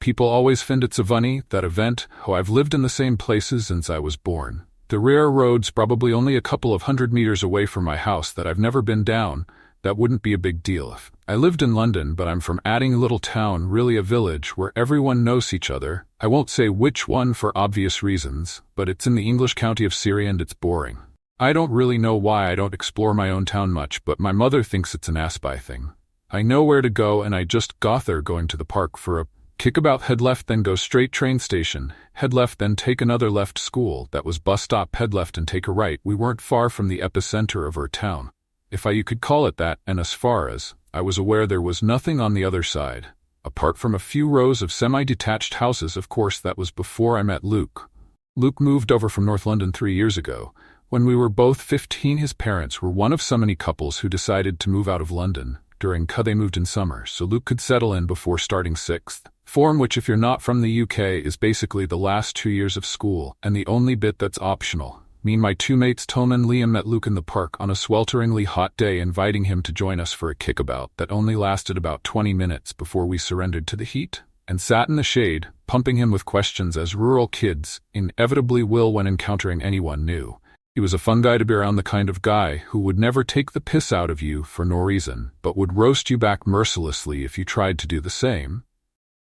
people always find it's a funny, that event, how I've lived in the same places since I was born. The rare road's probably only a couple of 100 meters away from my house that I've never been down. That wouldn't be a big deal if I lived in London, but I'm from Adding a little town, really a village where everyone knows each other. I won't say which one for obvious reasons, but it's in the English county of Surrey and it's boring. I don't really know why I don't explore my own town much, but my mother thinks it's an ass-by thing. I know where to go and I just got there going to the park for a kickabout, head left then go straight train station, head left then take another left school, that was bus stop, head left and take a right. We weren't far from the epicenter of our town, if you could call it that, and as far as I was aware there was nothing on the other side, apart from a few rows of semi-detached houses. Of course that was before I met Luke. Luke moved over from North London 3 years ago. When we were both 15, his parents were one of so many couples who decided to move out of London. They moved in summer, so Luke could settle in before starting sixth form, which if you're not from the UK is basically the last 2 years of school, and the only bit that's optional. Me and my two mates Tom and Liam met Luke in the park on a swelteringly hot day, inviting him to join us for a kickabout that only lasted about 20 minutes before we surrendered to the heat, and sat in the shade, pumping him with questions as rural kids inevitably will when encountering anyone new. He was a fun guy to be around, the kind of guy who would never take the piss out of you for no reason, but would roast you back mercilessly if you tried to do the same.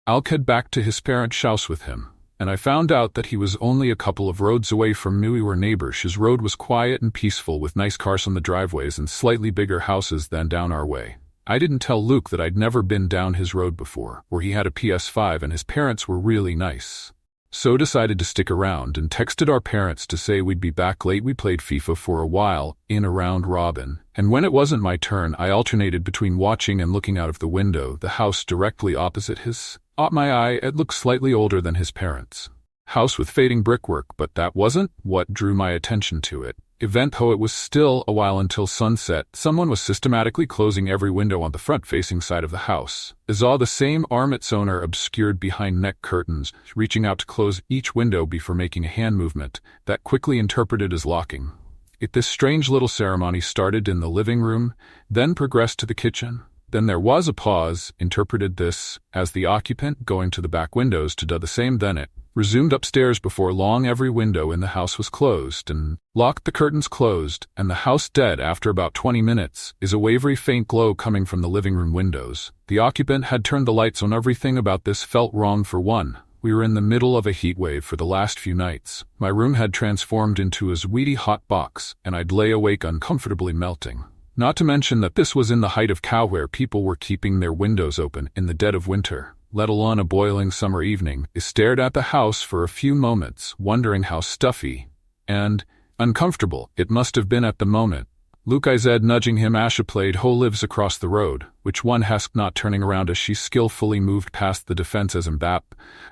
I'll head back to his parents' house with him, and I found out that he was only a couple of roads away from me. We were neighbors. His road was quiet and peaceful with nice cars on the driveways and slightly bigger houses than down our way. I didn't tell Luke that I'd never been down his road before, where he had a PS5 and his parents were really nice. So decided to stick around and texted our parents to say we'd be back late. We played FIFA for a while, in a round robin, and when it wasn't my turn I alternated between watching and looking out of the window. The house directly opposite his caught my eye. It looked slightly older than his parents' house with fading brickwork, but that wasn't what drew my attention to it. Though it was still a while until sunset, someone was systematically closing every window on the front-facing side of the house. I saw the same arm its owner obscured behind neck curtains, reaching out to close each window before making a hand movement that quickly interpreted as locking. This strange little ceremony started in the living room, then progressed to the kitchen. Then there was a pause, interpreted this as the occupant going to the back windows to do the same. Then it resumed upstairs. Before long every window in the house was closed and locked, the curtains closed, and the house dead. After about 20 minutes, is a wavery faint glow coming from the living room windows. The occupant had turned the lights on. Everything about this felt wrong. For one, we were in the middle of a heat wave for the last few nights. My room had transformed into a sweaty hot box, and I'd lay awake uncomfortably melting. Not to mention that this was in the height of cow where people were keeping their windows open in the dead of winter, let alone a boiling summer evening. I stared at the house for a few moments, wondering how stuffy and uncomfortable it must have been at the moment. Luke, I said, nudging him. Asha played Ho lives across the road, which one asked, not turning around as she skillfully moved past the defense as Mbap.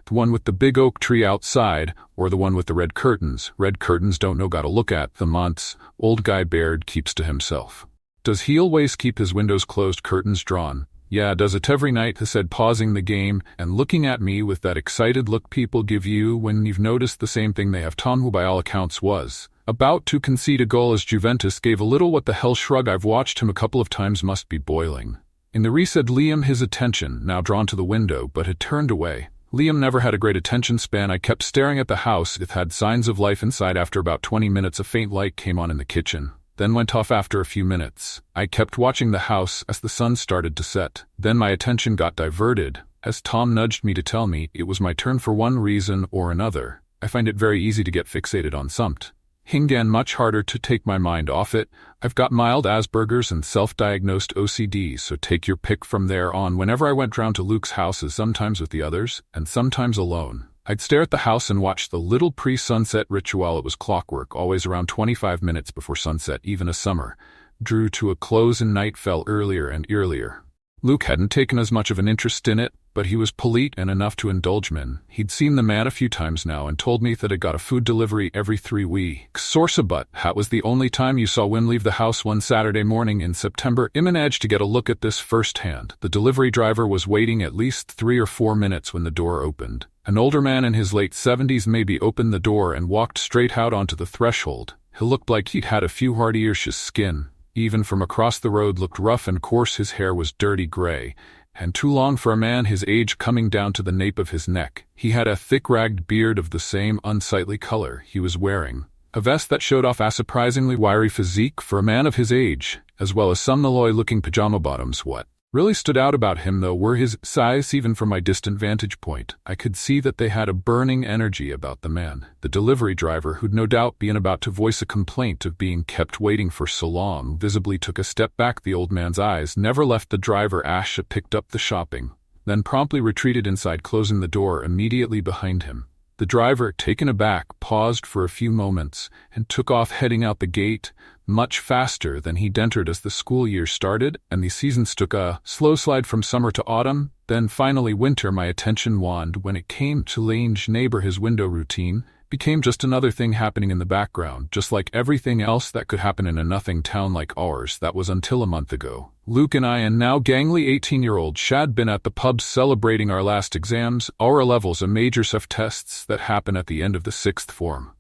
The one with the big oak tree outside, or the one with the red curtains? Red curtains don't know, gotta look at the months. Old guy Baird keeps to himself. Does he always keep his windows closed, curtains drawn? Yeah, does it every night, he said, pausing the game and looking at me with that excited look people give you when you've noticed the same thing they have. Tom, who by all accounts was about to concede a goal as Juventus, gave a little what the hell shrug. I've watched him a couple of times, must be boiling. In the reset, Liam, his attention now drawn to the window, but had turned away. Liam never had a great attention span. I kept staring at the house. It had signs of life inside. After about 20 minutes, a faint light came on in the kitchen, then went off after a few minutes. I kept watching the house as the sun started to set. Then my attention got diverted as Tom nudged me to tell me it was my turn for one reason or another. I find it very easy to get fixated on something, and much harder to take my mind off it. I've got mild Asperger's and self-diagnosed OCD, so take your pick from there on. Whenever I went round to Luke's houses, sometimes with the others and sometimes alone, I'd stare at the house and watch the little pre-sunset ritual. It was clockwork, always around 25 minutes before sunset. Even as summer drew to a close and night fell earlier and earlier. Luke hadn't taken as much of an interest in it, but he was polite and enough to indulge me in. He'd seen the man a few times now and told me that it got a food delivery every 3 weeks. Source, but that was the only time you saw Wim leave the house one Saturday morning in September. I managed to get a look at this firsthand. The delivery driver was waiting at least 3 or 4 minutes when the door opened. An older man in his late 70s maybe opened the door and walked straight out onto the threshold. He looked like he'd had a few hard years. His skin, even from across the road, looked rough and coarse. His hair was dirty gray, and too long for a man his age, coming down to the nape of his neck. He had a thick ragged beard of the same unsightly color. He was wearing a vest that showed off a surprisingly wiry physique for a man of his age, as well as some Malloy-looking pajama bottoms. What really stood out about him, though, were his size. Even from my distant vantage point, I could see that they had a burning energy about the man. The delivery driver, who'd no doubt been about to voice a complaint of being kept waiting for so long, visibly took a step back. The old man's eyes never left the driver. Asha picked up the shopping, then promptly retreated inside, closing the door immediately behind him. The driver, taken aback, paused for a few moments and took off, heading out the gate much faster than he'd entered. As the school year started and the seasons took a slow slide from summer to autumn, then finally winter, my attention waned when it came to Lange's neighbor. His window routine became just another thing happening in the background, just like everything else that could happen in a nothing town like ours. That was until a month ago. Luke and I, and now gangly 18-year-old Shad, been at the pub celebrating our last exams, our levels, a major set tests that happen at the end of the 6th form,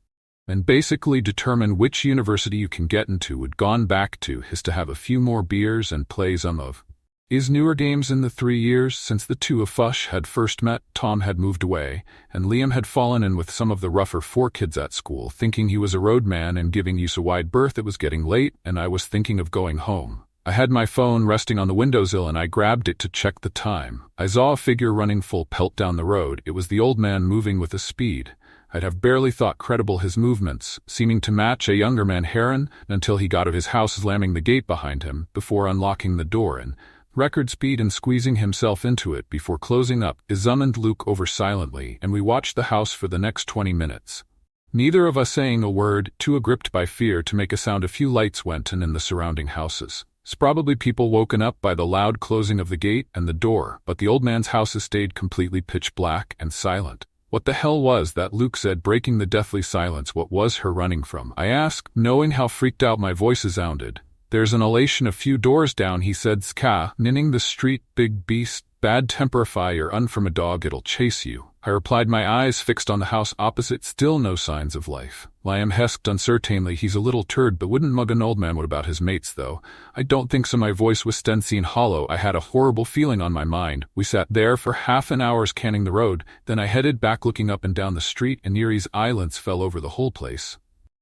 and basically determine which university you can get into. We'd gone back to his to have a few more beers and play some of his newer games. In the 3 years since the two of us had first met, Tom had moved away, and Liam had fallen in with some of the rougher 4 kids at school, thinking he was a roadman and giving us a wide berth. It was getting late, and I was thinking of going home. I had my phone resting on the windowsill, and I grabbed it to check the time. I saw a figure running full pelt down the road. It was the old man, moving with a speed I'd have barely thought credible, his movements seeming to match a younger man, Heron, until he got out of his house, slamming the gate behind him before unlocking the door in record speed and squeezing himself into it before closing up. I summoned Luke over silently, and we watched the house for the next 20 minutes. Neither of us saying a word, too gripped by fear to make a sound. A few lights went in the surrounding houses. It's probably people woken up by the loud closing of the gate and the door, but the old man's house stayed completely pitch black and silent. What the hell was that? Luke said, breaking the deathly silence. What was her running from? I asked, knowing how freaked out my voice sounded. There's an elation a few doors down, he said, ska, ninning the street, big beast, bad temper. If you're un from a dog, it'll chase you. I replied, my eyes fixed on the house opposite. Still no signs of life. Liam hesked uncertainly, he's a little turd, but wouldn't mug an old man. What about his mates, though? I don't think so. My voice was stency and hollow. I had a horrible feeling on my mind. We sat there for half an hour scanning the road, then I headed back, looking up and down the street, and Erie's eyelids fell over the whole place,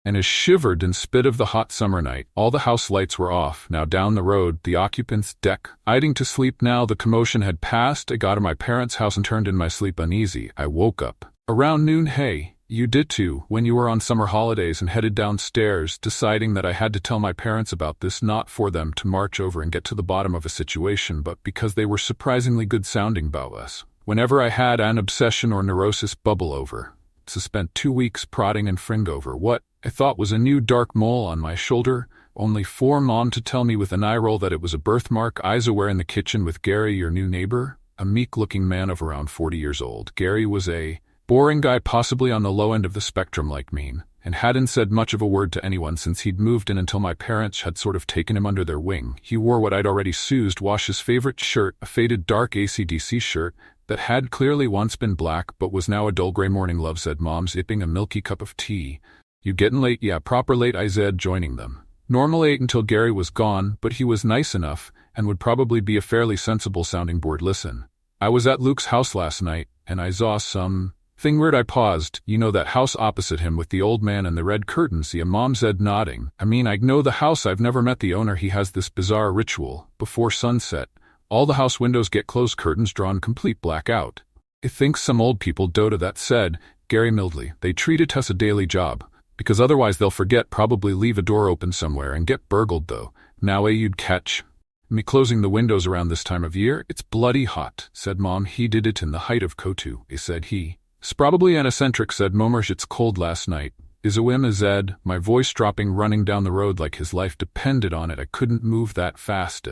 and as shivered and spit of the hot summer night. All the house lights were off. Now down the road, the occupants' deck, idling to sleep. Now the commotion had passed. I got to my parents' house and turned in my sleep uneasy. I woke up around noon. Hey, you did too, when you were on summer holidays, and headed downstairs, deciding that I had to tell my parents about this, not for them to march over and get to the bottom of a situation, but because they were surprisingly good sounding about us. Whenever I had an obsession or neurosis bubble over, so spent 2 weeks prodding and fring over what I thought was a new dark mole on my shoulder, only for Mom to tell me with an eye roll that it was a birthmark. Eyes aware in the kitchen with Gary, your new neighbor, a meek-looking man of around 40 years old. Gary was a boring guy, possibly on the low end of the spectrum like mean, and hadn't said much of a word to anyone since he'd moved in, until my parents had sort of taken him under their wing. He wore what I'd already used wash his favorite shirt, a faded dark AC/DC shirt that had clearly once been black but was now a dull gray. Morning, love, said Mom, sipping a milky cup of tea. You getting late? Yeah, proper late, I said, joining them. Normally ate until Gary was gone, but he was nice enough and would probably be a fairly sensible sounding board. Listen, I was at Luke's house last night, and I saw some thing weird. I paused. You know that house opposite him with the old man and the red curtains? Yeah, Mom said, nodding. I mean, I know the house. I've never met the owner. He has this bizarre ritual. Before sunset, all the house windows get closed, curtains drawn, complete blackout. I think some old people do to that, said Gary mildly. They treat it as a daily job, because otherwise they'll forget, probably leave a door open somewhere and get burgled, though. Now you'd catch me closing the windows around this time of year. It's bloody hot, said Mom. He did it in the height of Kotu, said he. It's probably an eccentric, said Momersh. It's cold last night. Is a whim, Zed, my voice dropping, running down the road like his life depended on it. I couldn't move that fast.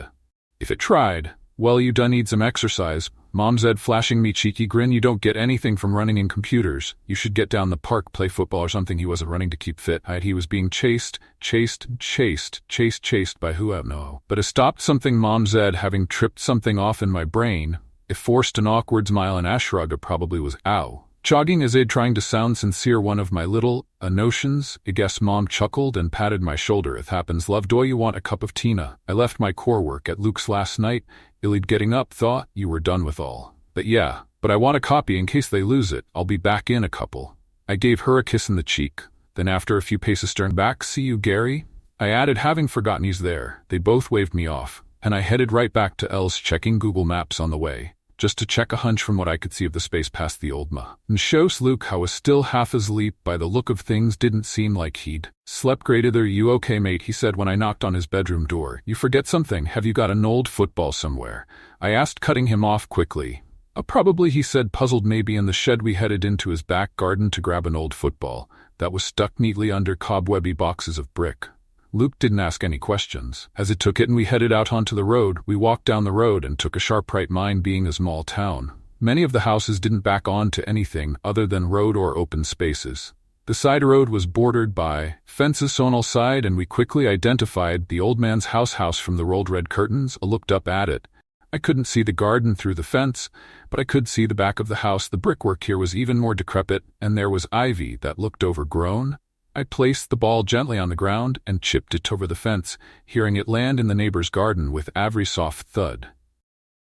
If it tried, well, you done need some exercise. Mom said, flashing me cheeky grin. You don't get anything from running in computers. You should get down the park, play football or something. He wasn't running to keep fit. He was being chased by who? I don't know. But I stopped something, Mom said, having tripped something off in my brain. It forced an awkward smile, and Ashraga probably was ow. Jogging as trying to sound sincere one of my little notions. I guess Mom chuckled and patted my shoulder. It happens, love. Do you want a cup of tea? I left my core work at Luke's last night. Illid getting up, thought you were done with all. But yeah, but I want a copy in case they lose it. I'll be back in a couple. I gave her a kiss in the cheek. Then after a few paces turned back. See you, Gary? I added, having forgotten he's there. They both waved me off, and I headed right back to Elle's, checking Google Maps on the way, just to check a hunch from what I could see of the space past the old ma. And shows Luke how was still half asleep. By the look of things, didn't seem like he'd slept great either. You okay, mate? He said when I knocked on his bedroom door. You forget something. Have you got an old football somewhere? I asked, cutting him off quickly. Probably, he said, puzzled. Maybe in the shed. We headed into his back garden to grab an old football that was stuck neatly under cobwebby boxes of brick. Luke didn't ask any questions. As it took it and we headed out onto the road, we walked down the road and took a sharp right. Mine being a small town, many of the houses didn't back onto anything other than road or open spaces. The side road was bordered by fences on all sides, and we quickly identified the old man's house from the rolled red curtains. I looked up at it. I couldn't see the garden through the fence, but I could see the back of the house. The brickwork here was even more decrepit, and there was ivy that looked overgrown. I placed the ball gently on the ground and chipped it over the fence, hearing it land in the neighbor's garden with every soft thud.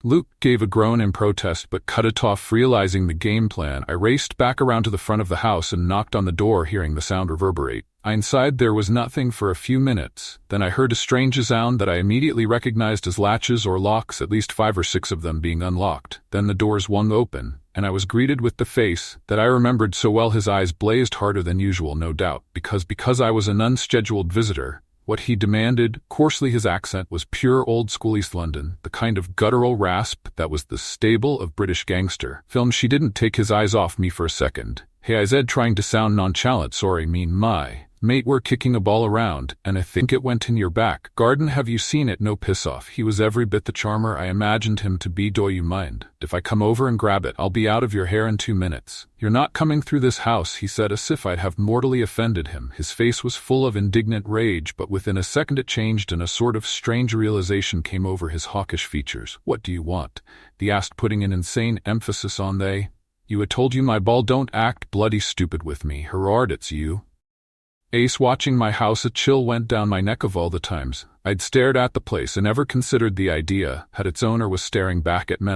Luke gave a groan in protest but cut it off, realizing the game plan. I raced back around to the front of the house and knocked on the door, hearing the sound reverberate. Inside there was nothing for a few minutes. Then I heard a strange sound that I immediately recognized as latches or locks, at least 5 or 6 of them being unlocked. Then the doors swung open, and I was greeted with the face that I remembered so well. His eyes blazed harder than usual, no doubt, because I was an unscheduled visitor. What he demanded, coarsely, his accent was pure old-school East London, the kind of guttural rasp that was the staple of British gangster films. She didn't take his eyes off me for a second. Hey, I said, trying to sound nonchalant. Sorry, my mate, we're kicking a ball around, and I think it went in your back garden. Have you seen it? No, piss off. He was every bit the charmer I imagined him to be. Do you mind if I come over and grab it? I'll be out of your hair in 2 minutes. You're not coming through this house, he said, as if I'd have mortally offended him. His face was full of indignant rage, but within a second it changed and a sort of strange realization came over his hawkish features. What do you want? He asked, putting an insane emphasis on they. You had told you my ball. Don't act bloody stupid with me. Herard, it's you. Ace, watching my house. A chill went down my neck. Of all the times I'd stared at the place and never considered the idea had its owner was staring back at me.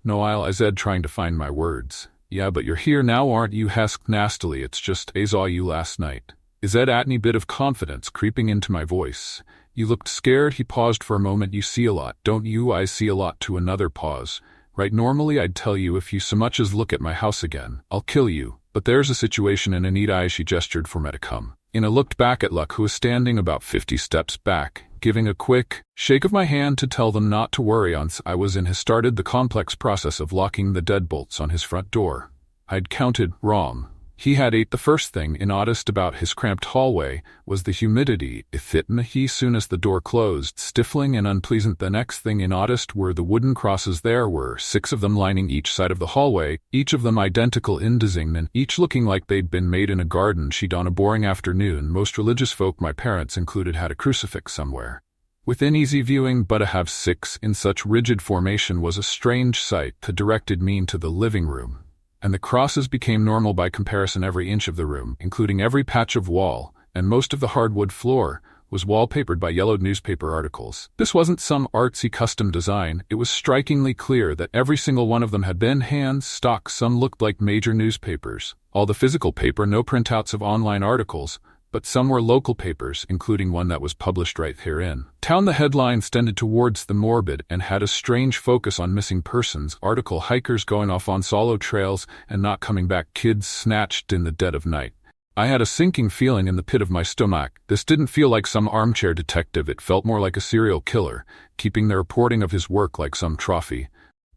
No, I said, trying to find my words. Yeah, but you're here now, aren't you? Hesked nastily. It's just I saw you last night. Is that any bit of confidence creeping into my voice? You looked scared. He paused for a moment. You see a lot, don't you? I see a lot. To another pause. Right, normally I'd tell you if you so much as look at my house again, I'll kill you. But there's a situation and a need. She gestured for me to come. I looked back at Luck, who was standing about 50 steps back, giving a quick shake of my hand to tell them not to worry. Once I was in, he started the complex process of locking the deadbolts on his front door. I'd counted wrong. He had 8. The first thing I noticed about his cramped hallway was the humidity. It hit me soon as the door closed, stifling and unpleasant. The next thing I noticed were the wooden crosses. There were 6 of them lining each side of the hallway, each of them identical in design and each looking like they'd been made in a garden shed on a boring afternoon. Most religious folk, my parents included, had a crucifix somewhere within easy viewing, but to have 6 in such rigid formation was a strange sight that directed me into the living room. And the crosses became normal by comparison. Every inch of the room, including every patch of wall, and most of the hardwood floor, was wallpapered by yellowed newspaper articles. This wasn't some artsy custom design. It was strikingly clear that every single one of them had been hand stock. Some looked like major newspapers, all the physical paper, no printouts of online articles, but some were local papers, including one that was published right here in town. The headlines tended towards the morbid and had a strange focus on missing persons. Article: hikers going off on solo trails and not coming back, kids snatched in the dead of night. I had a sinking feeling in the pit of my stomach. This didn't feel like some armchair detective. It felt more like a serial killer, keeping the reporting of his work like some trophy.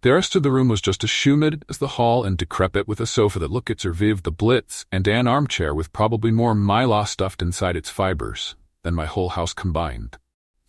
The rest of the room was just as humid as the hall and decrepit, with a sofa that looked at Survive the Blitz and an armchair with probably more mylar stuffed inside its fibers than my whole house combined.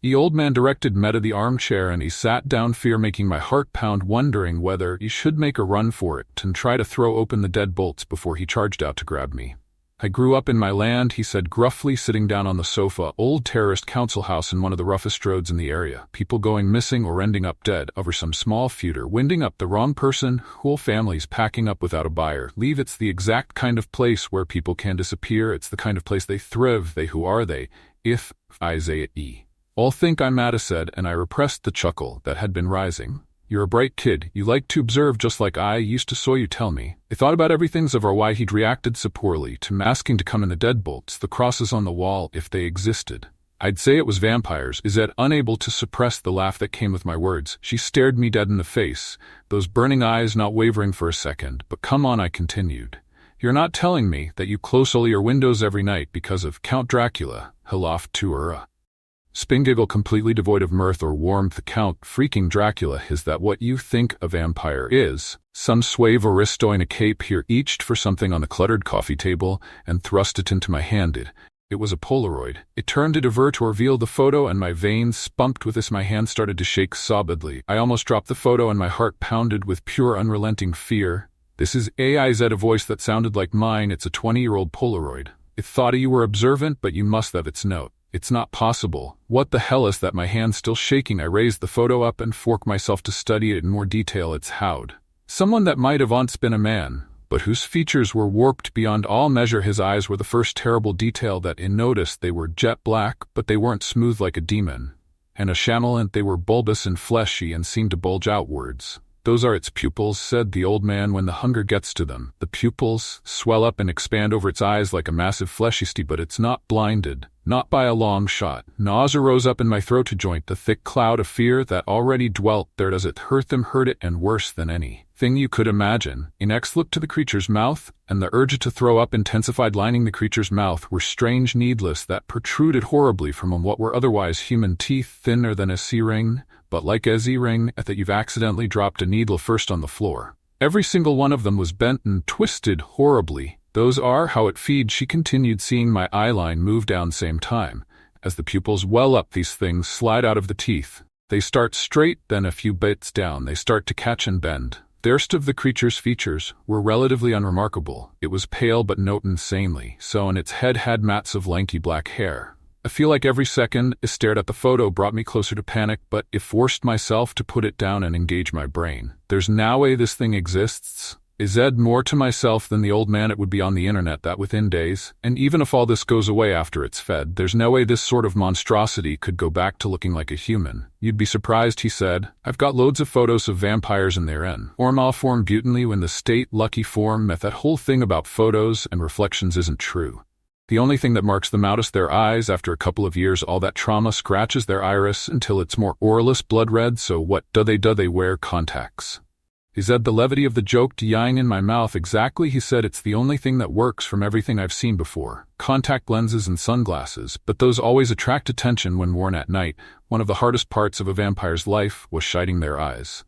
The old man directed me to the armchair and he sat down, fear making my heart pound, wondering whether he should make a run for it and try to throw open the deadbolts before he charged out to grab me. I grew up in my land, he said gruffly, sitting down on the sofa. Old terraced council house in one of the roughest roads in the area. People going missing or ending up dead over some small feuder, winding up the wrong person, whole families packing up without a buyer. Leave. It's the exact kind of place where people can disappear. It's the kind of place they thrive. They, who are they? If EVERYDAYYY. All think I'm mad, I said, and I repressed the chuckle that had been rising. You're a bright kid. You like to observe just like I used to, so you tell me. I thought about everything's of why he'd reacted so poorly to masking to come in the deadbolts, the crosses on the wall, if they existed. I'd say it was vampires. Is Ed unable to suppress the laugh that came with my words? She stared me dead in the face, those burning eyes not wavering for a second. But come on, I continued. You're not telling me that you close all your windows every night because of Count Dracula? Hilaf Tuura. Spin giggle, completely devoid of mirth or warmth. Count freaking Dracula, is that what you think a vampire is? Some suave aristo in a cape here reached for something on the cluttered coffee table and thrust it into my hand. It was a Polaroid. It turned to divert to reveal the photo, and my veins pumped with this. My hand started to shake sobbedly. I almost dropped the photo and my heart pounded with pure unrelenting fear. This is AI, said a voice that sounded like mine. It's a 20-year-old Polaroid. It thought you were observant, but you must have its note. It's not possible. What the hell is that? My hand still shaking, I raised the photo up and forced myself to study it in more detail. It's Howard. Someone that might have once been a man, but whose features were warped beyond all measure. His eyes were the first terrible detail that I noticed. They were jet black, but they weren't smooth like a demon. And a chamallant, they were bulbous and fleshy and seemed to bulge outwards. Those are its pupils, said the old man. When the hunger gets to them, the pupils swell up and expand over its eyes like a massive fleshy steep, but it's not blinded. Not by a long shot. Nausea rose up in my throat to join the thick cloud of fear that already dwelt there. Does it hurt them? Hurt it, and worse than anything you could imagine. Inex looked to the creature's mouth, and the urge to throw up intensified. Lining the creature's mouth were strange needles that protruded horribly from what were otherwise human teeth, thinner than a C-ring, but like a Z-ring, that you've accidentally dropped a needle first on the floor. Every single one of them was bent and twisted horribly. Those are how it feeds, she continued, seeing my eyeline move down same time. As the pupils well up, these things slide out of the teeth. They start straight, then a few bits down they start to catch and bend. The rest of the creature's features were relatively unremarkable. It was pale but not insanely so, and its head had mats of lanky black hair. I feel like every second I stared at the photo brought me closer to panic, but I forced myself to put it down and engage my brain. There's no way this thing exists. I said more to myself than the old man. It would be on the internet that within days, and even if all this goes away after it's fed, there's no way this sort of monstrosity could go back to looking like a human. You'd be surprised, he said. I've got loads of photos of vampires in their N. Or malform butanly when the state lucky form meth. That whole thing about photos and reflections isn't true. The only thing that marks them out is their eyes. After a couple of years, all that trauma scratches their iris until it's more orless blood red. So what do they wear contacts? He said, the levity of the joke dying in my mouth. Exactly, he said, it's the only thing that works from everything I've seen before. Contact lenses and sunglasses, but those always attract attention when worn at night. One of the hardest parts of a vampire's life was shading their eyes.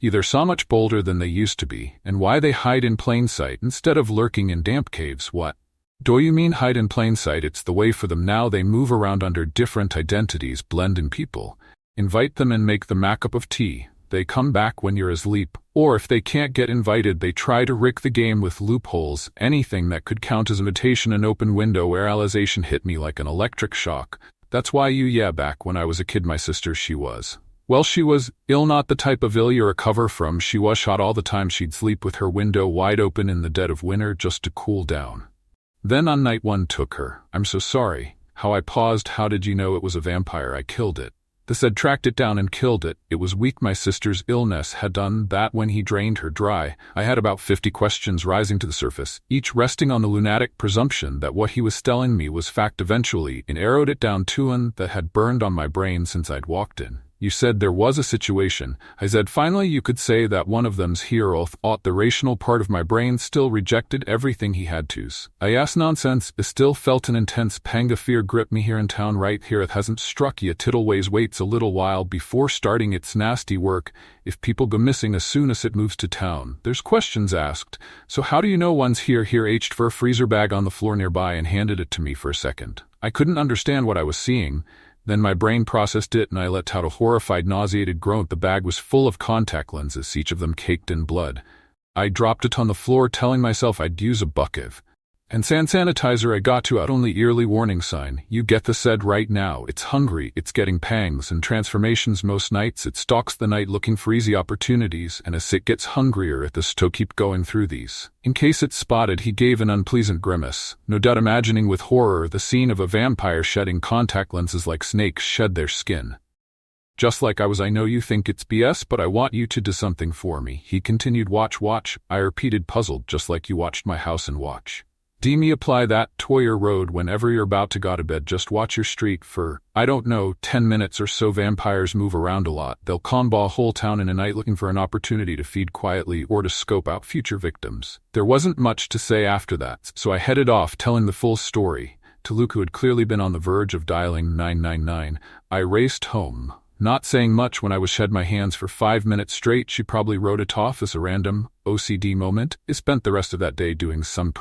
They're so much bolder than they used to be, and why they hide in plain sight instead of lurking in damp caves. What do you mean hide in plain sight? It's the way for them now. They move around under different identities, blend in people. Invite them and make them a cup of tea. They come back when you're asleep, or if they can't get invited, they try to rig the game with loopholes. Anything that could count as invitation. An open window. Realization hit me like an electric shock. That's why back when I was a kid, my sister, she was ill, not the type of ill you recover from. She was hot all the time. She'd sleep with her window wide open in the dead of winter just to cool down. Then on night one took her. I'm so sorry. How I paused. How did you know it was a vampire? I killed it. The said tracked it down and killed it. It was weak. My sister's illness had done that when he drained her dry. I had about 50 questions rising to the surface, each resting on the lunatic presumption that what he was telling me was fact. Eventually, it arrowed it down to one that had burned on my brain since I'd walked in. You said there was a situation. I said finally you could say that one of them's here. Ought the rational part of my brain still rejected everything he had to's. I asked nonsense. I still felt an intense pang of fear grip me. Here in town right here. It hasn't struck you. Tittleways waits a little while before starting its nasty work. If people go missing as soon as it moves to town, there's questions asked. So how do you know one's here? Here reached for a freezer bag on the floor nearby and handed it to me. For a second I couldn't understand what I was seeing. Then my brain processed it and I let out a horrified, nauseated groan. The bag was full of contact lenses, each of them caked in blood. I dropped it on the floor, telling myself I'd use a bucket. And sand sanitizer I got to out only yearly warning sign. You get the said right now. It's hungry, it's getting pangs and transformations most nights. It stalks the night looking for easy opportunities, and as it gets hungrier it this to keep going through these. In case it's spotted, he gave an unpleasant grimace, no doubt imagining with horror the scene of a vampire shedding contact lenses like snakes shed their skin. Just like I know you think it's BS, but I want you to do something for me. He continued. Watch, I repeated, puzzled, just like you watched my house and watch. Me apply that Toyer Road whenever you're about to go to bed. Just watch your street for, I don't know, 10 minutes or so. Vampires move around a lot. They'll combo a whole town in a night looking for an opportunity to feed quietly or to scope out future victims. There wasn't much to say after that, so I headed off telling the full story. To Luke, who had clearly been on the verge of dialing 999, I raced home. Not saying much when I was shed my hands for 5 minutes straight. She probably wrote it off as a random OCD moment. I spent the rest of that day doing some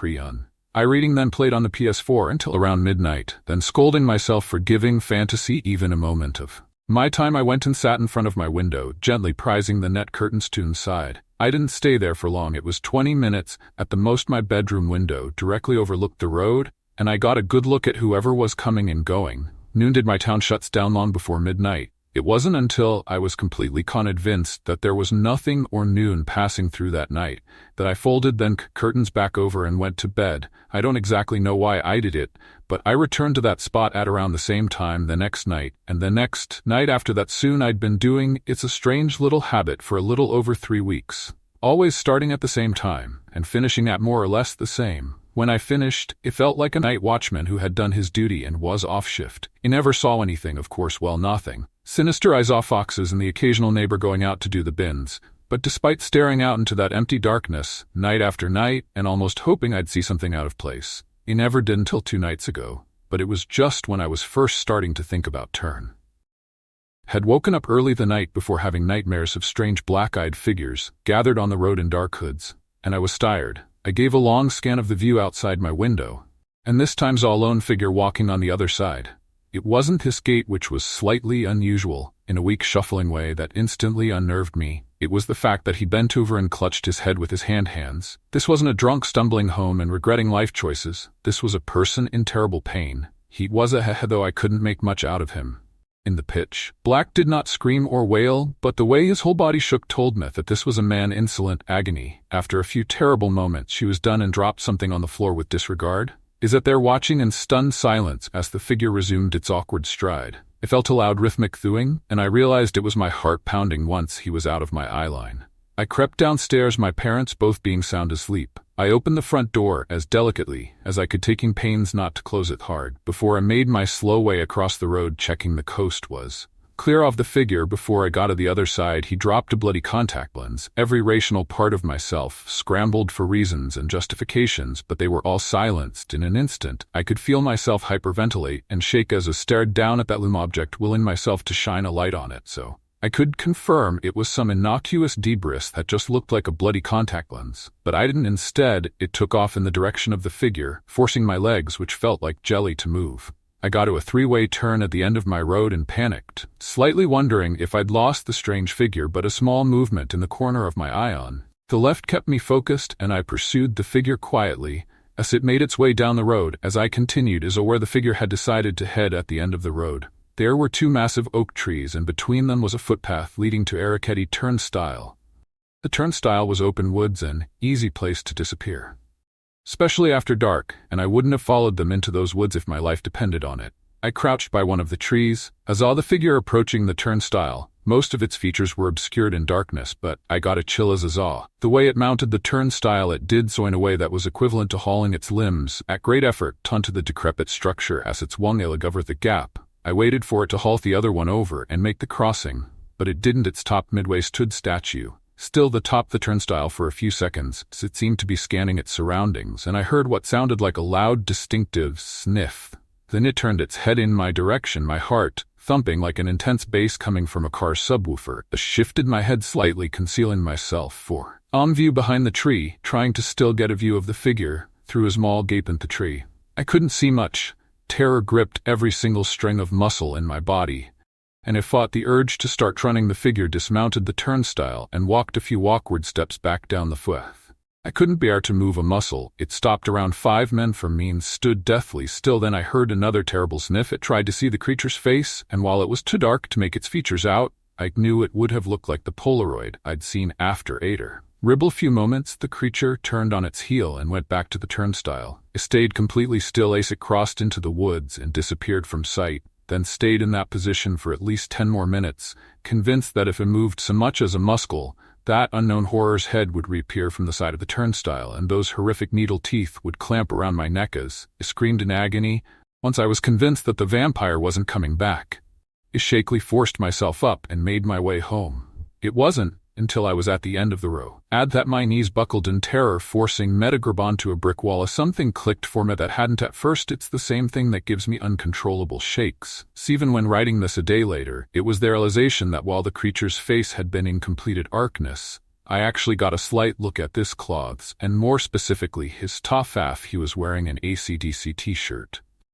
I reading, then played on the PS4 until around midnight, then scolding myself for giving fantasy even a moment of my time. I went and sat in front of my window, gently prising the net curtains to inside. I didn't stay there for long. It was 20 minutes at the most. My bedroom window directly overlooked the road, and I got a good look at whoever was coming and going. Noon did. My town shuts down long before midnight. It wasn't until I was completely convinced that there was nothing or noon passing through that night that I folded then curtains back over and went to bed. I don't exactly know why I did it, but I returned to that spot at around the same time the next night, and the next night after that. Soon I'd been doing it's a strange little habit for a little over 3 weeks, always starting at the same time and finishing at more or less the same. When I finished, it felt like a night watchman who had done his duty and was off shift. He never saw anything, of course, well, nothing. Sinister eyes off foxes and the occasional neighbor going out to do the bins. But despite staring out into that empty darkness, night after night, and almost hoping I'd see something out of place, he never did until 2 nights ago. But it was just when I was first starting to think about turn. Had woken up early the night before having nightmares of strange black-eyed figures gathered on the road in dark hoods, and I was tired. I gave a long scan of the view outside my window, and this time saw a lone figure walking on the other side. It wasn't his gait, which was slightly unusual, in a weak shuffling way that instantly unnerved me. It was the fact that he bent over and clutched his head with his hands. This wasn't a drunk stumbling home and regretting life choices. This was a person in terrible pain. He was though I couldn't make much out of him. In the pitch black did not scream or wail, but the way his whole body shook told me that this was a man in insolent agony. After a few terrible moments, she was done and dropped something on the floor with disregard. Is that there watching in stunned silence as the figure resumed its awkward stride. I felt a loud rhythmic thooing, and I realized it was my heart pounding once he was out of my eye line. I crept downstairs, my parents both being sound asleep. I opened the front door as delicately as I could, taking pains not to close it hard, before I made my slow way across the road, checking the coast was clear of the figure. Before I got to the other side, he dropped a bloody contact lens. Every rational part of myself scrambled for reasons and justifications, but they were all silenced in an instant. I could feel myself hyperventilate and shake as I stared down at that loom object, willing myself to shine a light on it so I could confirm it was some innocuous debris that just looked like a bloody contact lens. But I didn't. Instead, it took off in the direction of the figure, forcing my legs, which felt like jelly, to move. I got to a 3-way turn at the end of my road and panicked, slightly wondering if I'd lost the strange figure, but a small movement in the corner of my eye on the left kept me focused, and I pursued the figure quietly as it made its way down the road. As I continued as where the figure had decided to head at the end of the road, there were 2 massive oak trees, and between them was a footpath leading to Ericetti Turnstile. The turnstile was open woods, an easy place to disappear, especially after dark, and I wouldn't have followed them into those woods if my life depended on it. I crouched by one of the trees, as saw the figure approaching the turnstile. Most of its features were obscured in darkness, but I got a chill as I saw the way it mounted the turnstile. It did so in a way that was equivalent to hauling its limbs at great effort onto the decrepit structure as its one over the gap. I waited for it to halt the other one over and make the crossing, but it didn't. Its top midway stood statue, still atop the turnstile for a few seconds, as it seemed to be scanning its surroundings, and I heard what sounded like a loud, distinctive sniff. Then it turned its head in my direction, my heart thumping like an intense bass coming from a car subwoofer. I shifted my head slightly, concealing myself for on view behind the tree, trying to still get a view of the figure through a small gap in the tree. I couldn't see much. Terror gripped every single string of muscle in my body, and I fought the urge to start running. The figure dismounted the turnstile and walked a few awkward steps back down the foot. I couldn't bear to move a muscle. It stopped around 5 men from me and stood deathly still. Then I heard another terrible sniff. It tried to see the creature's face, and while it was too dark to make its features out, I knew it would have looked like the Polaroid I'd seen after Ader. Ribble few moments, the creature turned on its heel and went back to the turnstile. It stayed completely still as it crossed into the woods and disappeared from sight, then stayed in that position for at least 10 more minutes, convinced that if it moved so much as a muscle, that unknown horror's head would reappear from the side of the turnstile, and those horrific needle teeth would clamp around my neck as I screamed in agony. Once I was convinced that the vampire wasn't coming back, I shakily forced myself up and made my way home. It wasn't until I was at the end of the row. Add that my knees buckled in terror, forcing me to grab onto a brick wall as something clicked for me that hadn't at first. It's the same thing that gives me uncontrollable shakes. Even when writing this a day later, it was the realization that while the creature's face had been in completed darkness, I actually got a slight look at his clothes, and more specifically his top half. He was wearing an AC/DC t-shirt.